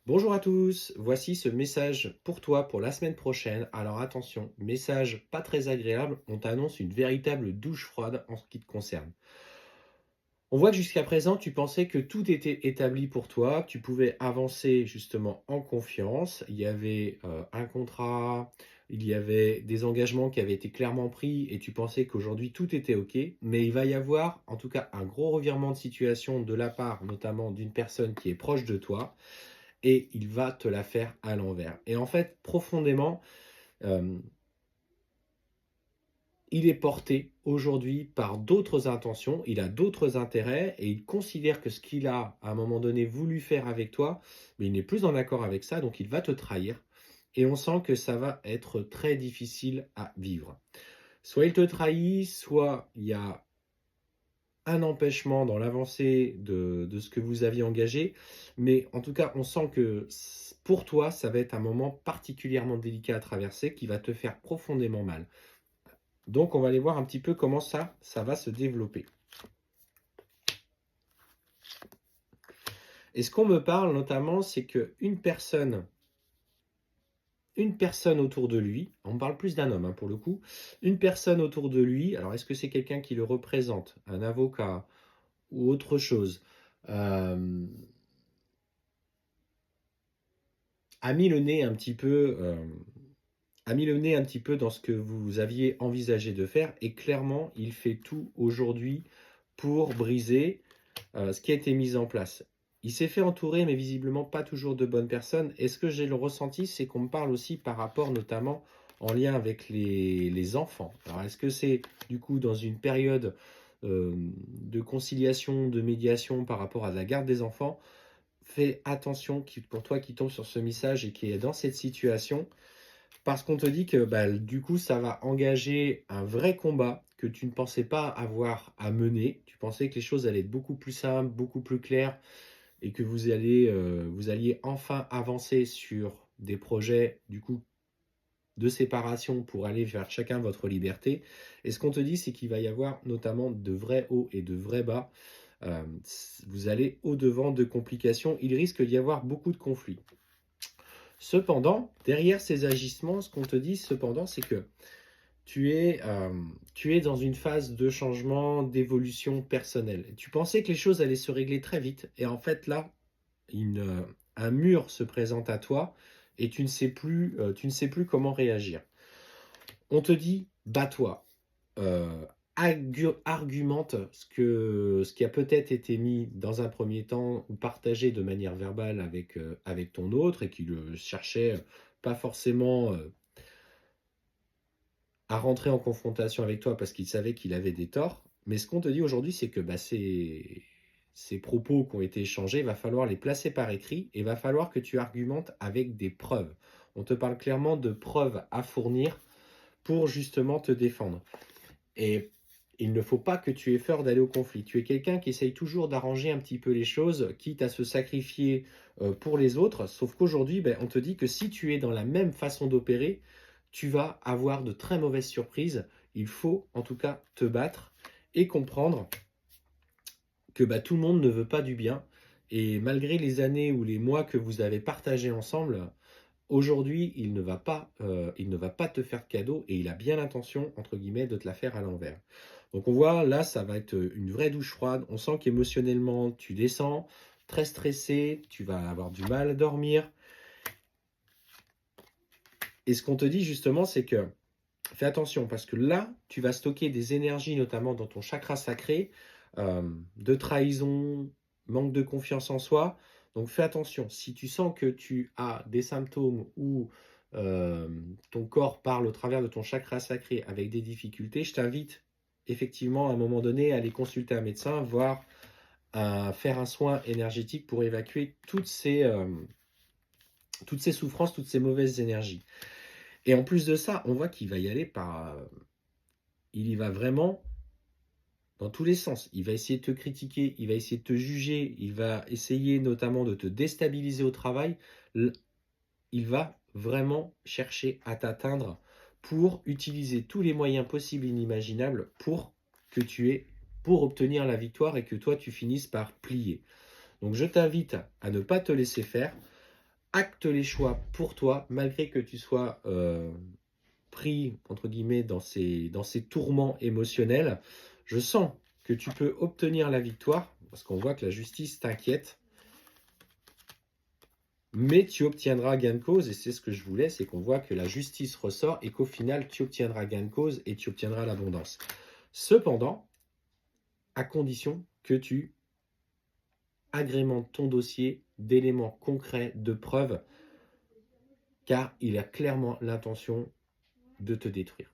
Bonjour à tous, voici ce message pour toi pour la semaine prochaine. Alors attention, message pas très agréable, on t'annonce une véritable douche froide en ce qui te concerne. On voit que jusqu'à présent, tu pensais que tout était établi pour toi, tu pouvais avancer justement en confiance, il y avait un contrat, il y avait des engagements qui avaient été clairement pris et tu pensais qu'aujourd'hui tout était OK, mais il va y avoir en tout cas un gros revirement de situation de la part notamment d'une personne qui est proche de toi et il va te la faire à l'envers. Et en fait, profondément, euh, il est porté aujourd'hui par d'autres intentions, il a d'autres intérêts et il considère que ce qu'il a à un moment donné voulu faire avec toi, mais il n'est plus en accord avec ça, donc il va te trahir. Et on sent que ça va être très difficile à vivre. Soit il te trahit, soit il y a un empêchement dans l'avancée de ce que vous aviez engagé. Mais en tout cas, on sent que pour toi, ça va être un moment particulièrement délicat à traverser qui va te faire profondément mal. Donc, on va aller voir un petit peu comment ça va se développer. Et ce qu'on me parle notamment, c'est une personne autour de lui, on parle plus d'un homme pour le coup, une personne autour de lui, alors est-ce que c'est quelqu'un qui le représente, un avocat ou autre chose, euh, a mis le nez un petit peu, a mis le nez un petit peu dans ce que vous aviez envisagé de faire et clairement, il fait tout aujourd'hui pour briser ce qui a été mis en place. Il s'est fait entourer, mais visiblement pas toujours de bonnes personnes. Et ce que j'ai le ressenti, c'est qu'on me parle aussi par rapport notamment en lien avec les enfants. Alors, est-ce que c'est du coup dans une période de conciliation, de médiation par rapport à la garde des enfants? Fais attention pour toi qui tombe sur ce message et qui est dans cette situation, parce qu'on te dit que bah, du coup, ça va engager un vrai combat que tu ne pensais pas avoir à mener. Tu pensais que les choses allaient être beaucoup plus simples, beaucoup plus claires, et que vous alliez enfin avancer sur des projets du coup de séparation pour aller vers chacun votre liberté. Et ce qu'on te dit, c'est qu'il va y avoir notamment de vrais hauts et de vrais bas. Euh, Vous allez au-devant de complications. Il risque d'y avoir beaucoup de conflits. Cependant, derrière ces agissements, ce qu'on te dit cependant, c'est que tu es dans une phase de changement, d'évolution personnelle. Tu pensais que les choses allaient se régler très vite, et en fait là, un mur se présente à toi, et tu ne sais plus comment réagir. On te dit, bats-toi, euh, argumente ce qui a peut-être été mis dans un premier temps ou partagé de manière verbale avec ton autre et qui le cherchait pas forcément à rentrer en confrontation avec toi parce qu'il savait qu'il avait des torts. Mais ce qu'on te dit aujourd'hui, c'est que bah, ces propos qui ont été échangés, il va falloir les placer par écrit et il va falloir que tu argumentes avec des preuves. On te parle clairement de preuves à fournir pour justement te défendre. Et il ne faut pas que tu aies peur d'aller au conflit. Tu es quelqu'un qui essaye toujours d'arranger un petit peu les choses, quitte à se sacrifier pour les autres. Sauf qu'aujourd'hui, ben, on te dit que si tu es dans la même façon d'opérer, tu vas avoir de très mauvaises surprises. Il faut en tout cas te battre et comprendre que bah, tout le monde ne veut pas du bien. Et malgré les années ou les mois que vous avez partagés ensemble, aujourd'hui, il ne va pas te faire de cadeau et il a bien l'intention, entre guillemets, de te la faire à l'envers. Donc on voit, là, ça va être une vraie douche froide. On sent qu'émotionnellement, tu descends, très stressé, tu vas avoir du mal à dormir. Et ce qu'on te dit justement, c'est que fais attention parce que là, tu vas stocker des énergies, notamment dans ton chakra sacré, de trahison, manque de confiance en soi. Donc fais attention. Si tu sens que tu as des symptômes où euh, ton corps parle au travers de ton chakra sacré avec des difficultés, je t'invite effectivement à un moment donné à aller consulter un médecin, voire à faire un soin énergétique pour évacuer toutes ces souffrances, toutes ces mauvaises énergies. Et en plus de ça, on voit qu'il va y aller il y va vraiment dans tous les sens. Il va essayer de te critiquer, il va essayer de te juger, il va essayer notamment de te déstabiliser au travail. Il va vraiment chercher à t'atteindre pour utiliser tous les moyens possibles et inimaginables pour obtenir la victoire et que toi tu finisses par plier. Donc je t'invite à ne pas te laisser faire, acte les choix pour toi, malgré que tu sois pris, entre guillemets, dans ces tourments émotionnels. Je sens que tu peux obtenir la victoire, parce qu'on voit que la justice t'inquiète, mais tu obtiendras gain de cause, et c'est ce que je voulais, c'est qu'on voit que la justice ressort et qu'au final, tu obtiendras gain de cause et tu obtiendras l'abondance. Cependant, à condition que tu agrémentes ton dossier d'éléments concrets, de preuves, car il a clairement l'intention de te détruire.